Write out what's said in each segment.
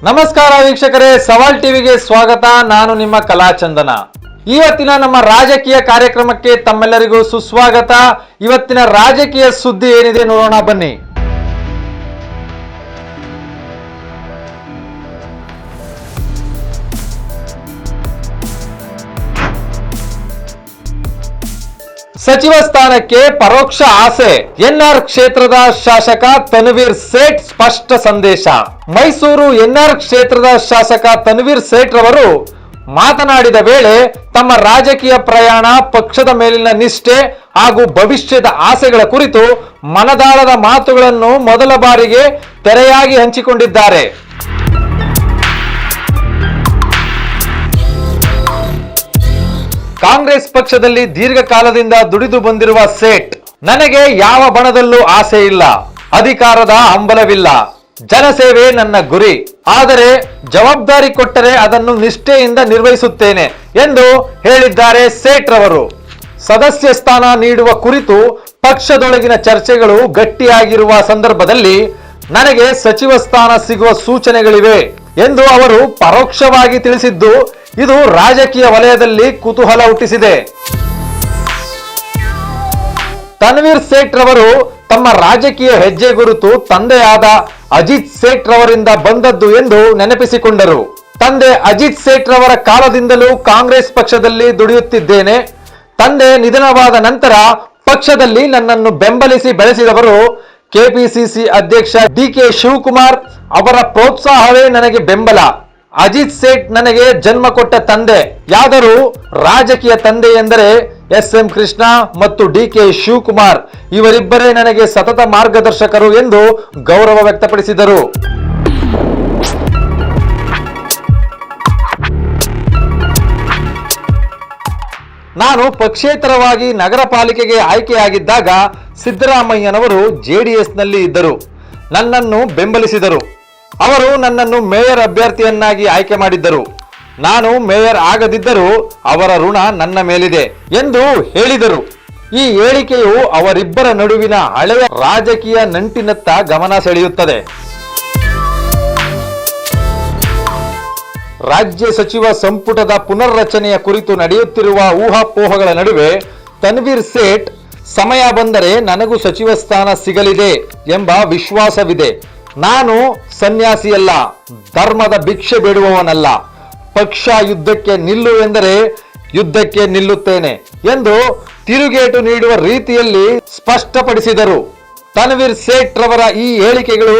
ನಮಸ್ಕಾರ ವೀಕ್ಷಕರೇ, ಸವಾಲ್ ಟಿವಿಗೆ ಸ್ವಾಗತ. ನಾನು ನಿಮ್ಮ ಕಲಾಚಂದನ. ಇವತ್ತಿನ ನಮ್ಮ ರಾಜಕೀಯ ಕಾರ್ಯಕ್ರಮಕ್ಕೆ ತಮ್ಮೆಲ್ಲರಿಗೂ ಸುಸ್ವಾಗತ. ಇವತ್ತಿನ ರಾಜಕೀಯ ಸುದ್ದಿ ಏನಿದೆ ನೋಡೋಣ ಬನ್ನಿ. ಸಚಿವ ಸ್ಥಾನಕ್ಕೆ ಪರೋಕ್ಷ ಆಸೆ. ಎನ್ಆರ್ ಕ್ಷೇತ್ರದ ಶಾಸಕ ತನ್ವೀರ್ ಸೇಠ್ ಸ್ಪಷ್ಟ ಸಂದೇಶ. ಮೈಸೂರು ಎನ್ಆರ್ ಕ್ಷೇತ್ರದ ಶಾಸಕ ತನ್ವೀರ್ ಸೇಠ್ ರವರು ಮಾತನಾಡಿದ ವೇಳೆ ತಮ್ಮ ರಾಜಕೀಯ ಪ್ರಯಾಣ, ಪಕ್ಷದ ಮೇಲಿನ ನಿಷ್ಠೆ ಹಾಗೂ ಭವಿಷ್ಯದ ಆಸೆಗಳ ಕುರಿತು ಮನದಾಳದ ಮಾತುಗಳನ್ನು ಮೊದಲ ಬಾರಿಗೆ ತೆರೆಯಾಗಿ ಹಂಚಿಕೊಂಡಿದ್ದಾರೆ. ಕಾಂಗ್ರೆಸ್ ಪಕ್ಷದಲ್ಲಿ ದೀರ್ಘಕಾಲದಿಂದ ದುಡಿದು ಬಂದಿರುವ ಸೇಠ್, ನನಗೆ ಯಾವ ಬಣದಲ್ಲೂ ಆಸೆ ಇಲ್ಲ, ಅಧಿಕಾರದ ಹಂಬಲವಿಲ್ಲ, ಜನಸೇವೆ ನನ್ನ ಗುರಿ, ಆದರೆ ಜವಾಬ್ದಾರಿ ಕೊಟ್ಟರೆ ಅದನ್ನು ನಿಷ್ಠೆಯಿಂದ ನಿರ್ವಹಿಸುತ್ತೇನೆ ಎಂದು ಹೇಳಿದ್ದಾರೆ ಸೇಠ್ ರವರು. ಸದಸ್ಯ ಸ್ಥಾನ ನೀಡುವ ಕುರಿತು ಪಕ್ಷದೊಳಗಿನ ಚರ್ಚೆಗಳು ಗಟ್ಟಿಯಾಗಿರುವ ಸಂದರ್ಭದಲ್ಲಿ ನನಗೆ ಸಚಿವ ಸ್ಥಾನ ಸಿಗುವ ಸೂಚನೆಗಳಿವೆ ಎಂದು ಅವರು ಪರೋಕ್ಷವಾಗಿ ತಿಳಿಸಿದ್ದು, ಇದು ರಾಜಕೀಯ ವಲಯದಲ್ಲಿ ಕುತೂಹಲ ಹುಟ್ಟಿಸಿದೆ. ತನ್ವೀರ್ ಸೇಠ್ ರವರು ತಮ್ಮ ರಾಜಕೀಯ ಹೆಜ್ಜೆ ಗುರುತು ತಂದೆಯಾದ ಅಜಿತ್ ಸೇಠ್ ರವರಿಂದ ಬಂದದ್ದು ಎಂದು ನೆನಪಿಸಿಕೊಂಡರು. ತಂದೆ ಅಜಿತ್ ಸೇಠ್ ರವರ ಕಾಲದಿಂದಲೂ ಕಾಂಗ್ರೆಸ್ ಪಕ್ಷದಲ್ಲಿ ದುಡಿಯುತ್ತಿದ್ದೇನೆ. ತಂದೆ ನಿಧನವಾದ ನಂತರ ಪಕ್ಷದಲ್ಲಿ ನನ್ನನ್ನು ಬೆಂಬಲಿಸಿ ಬೆಳೆಸಿದವರು ಕೆಪಿಸಿಸಿ ಅಧ್ಯಕ್ಷ ಡಿಕೆ ಶಿವಕುಮಾರ್ ಅವರ ಪ್ರೋತ್ಸಾಹವೇ ನನಗೆ ಬೆಂಬಲ. ಅಜಿತ್ ಸೇಠ್ ನನಗೆ ಜನ್ಮ ಕೊಟ್ಟ ತಂದೆ. ಯಾದರೂ ರಾಜಕೀಯ ತಂದೆ ಎಂದರೆ ಎಸ್.ಎಂ. ಕೃಷ್ಣ ಮತ್ತು ಡಿಕೆ ಶಿವಕುಮಾರ್, ಇವರಿಬ್ಬರೇ ನನಗೆ ಸತತ ಮಾರ್ಗದರ್ಶಕರು ಎಂದು ಗೌರವ ವ್ಯಕ್ತಪಡಿಸಿದರು. ನಾನು ಪಕ್ಷೇತರವಾಗಿ ನಗರ ಪಾಲಿಕೆಗೆ ಆಯ್ಕೆಯಾಗಿದ್ದಾಗ ಸಿದ್ದರಾಮಯ್ಯನವರು ಜೆಡಿಎಸ್ನಲ್ಲಿ ಇದ್ದರು. ನನ್ನನ್ನು ಬೆಂಬಲಿಸಿದರು. ಅವರು ನನ್ನನ್ನು ಮೇಯರ್ ಅಭ್ಯರ್ಥಿಯನ್ನಾಗಿ ಆಯ್ಕೆ ಮಾಡಿದ್ದರು. ನಾನು ಮೇಯರ್ ಆಗದಿದ್ದರೂ ಅವರ ಋಣ ನನ್ನ ಮೇಲಿದೆ ಎಂದು ಹೇಳಿದರು. ಈ ಹೇಳಿಕೆಯು ಅವರಿಬ್ಬರ ನಡುವಿನ ಹಳೆಯ ರಾಜಕೀಯ ನಂಟಿನತ್ತ ಗಮನ ಸೆಳೆಯುತ್ತದೆ. ರಾಜ್ಯ ಸಚಿವ ಸಂಪುಟದ ಪುನರ್ರಚನೆಯ ಕುರಿತು ನಡೆಯುತ್ತಿರುವ ಊಹಾಪೋಹಗಳ ನಡುವೆ ತನ್ವೀರ್ ಸೇಠ್, ಸಮಯ ಬಂದರೆ ನನಗೂ ಸಚಿವ ಸ್ಥಾನ ಸಿಗಲಿದೆ ಎಂಬ ವಿಶ್ವಾಸವಿದೆ. ನಾನು ಸನ್ಯಾಸಿಯಲ್ಲ, ಧರ್ಮದ ಭಿಕ್ಷೆ ಬೇಡುವವನಲ್ಲ, ಪಕ್ಷ ಯುದ್ಧಕ್ಕೆ ನಿಲ್ಲು ಎಂದರೆ ಯುದ್ಧಕ್ಕೆ ನಿಲ್ಲುತ್ತೇನೆ ಎಂದು ತಿರುಗೇಟು ನೀಡುವ ರೀತಿಯಲ್ಲಿ ಸ್ಪಷ್ಟಪಡಿಸಿದರು. ತನ್ವೀರ್ ಸೇಠ್ ರವರ ಈ ಹೇಳಿಕೆಗಳು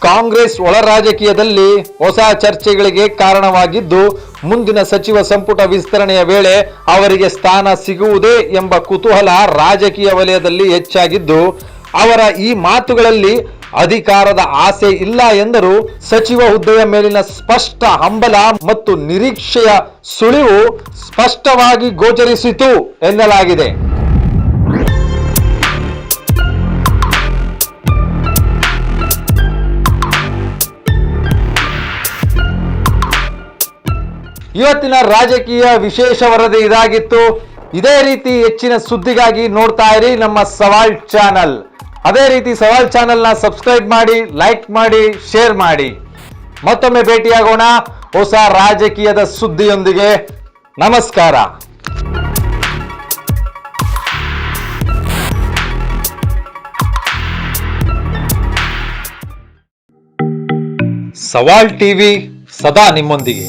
ಕಾಂಗ್ರೆಸ್ ಒಳ ರಾಜಕೀಯದಲ್ಲಿ ಹೊಸ ಚರ್ಚೆಗಳಿಗೆ ಕಾರಣವಾಗಿದ್ದು, ಮುಂದಿನ ಸಚಿವ ಸಂಪುಟ ವಿಸ್ತರಣೆಯ ವೇಳೆ ಅವರಿಗೆ ಸ್ಥಾನ ಸಿಗುವುದೇ ಎಂಬ ಕುತೂಹಲ ರಾಜಕೀಯ ವಲಯದಲ್ಲಿ ಹೆಚ್ಚಾಗಿದ್ದು, ಅವರ ಈ ಮಾತುಗಳಲ್ಲಿ ಅಧಿಕಾರದ ಆಸೆ ಇಲ್ಲ ಎಂದರೂ ಸಚಿವ ಹುದ್ದೆಯ ಮೇಲಿನ ಸ್ಪಷ್ಟ ಹಂಬಲ ಮತ್ತು ನಿರೀಕ್ಷೆಯ ಸುಳಿವು ಸ್ಪಷ್ಟವಾಗಿ ಗೋಚರಿಸಿತು ಎನ್ನಲಾಗಿದೆ. ಇವತ್ತಿನ ರಾಜಕೀಯ ವಿಶೇಷ ವರದಿ ಇದಾಗಿತ್ತು. ಇದೇ ರೀತಿ ಹೆಚ್ಚಿನ ಸುದ್ದಿಗಾಗಿ ನೋಡ್ತಾ ಇರಿ ನಮ್ಮ ಸವಾಲ್ ಚಾನಲ್. ಅದೇ ರೀತಿ ಸವಾಲ್ ಚಾನೆಲ್ನ ಸಬ್ಸ್ಕ್ರೈಬ್ ಮಾಡಿ, ಲೈಕ್ ಮಾಡಿ, ಶೇರ್ ಮಾಡಿ. ಮತ್ತೊಮ್ಮೆ ಭೇಟಿಯಾಗೋಣ ಹೊಸ ರಾಜಕೀಯದ ಸುದ್ದಿಯೊಂದಿಗೆ. ನಮಸ್ಕಾರ. ಸವಾಲ್ ಟಿವಿ ಸದಾ ನಿಮ್ಮೊಂದಿಗೆ.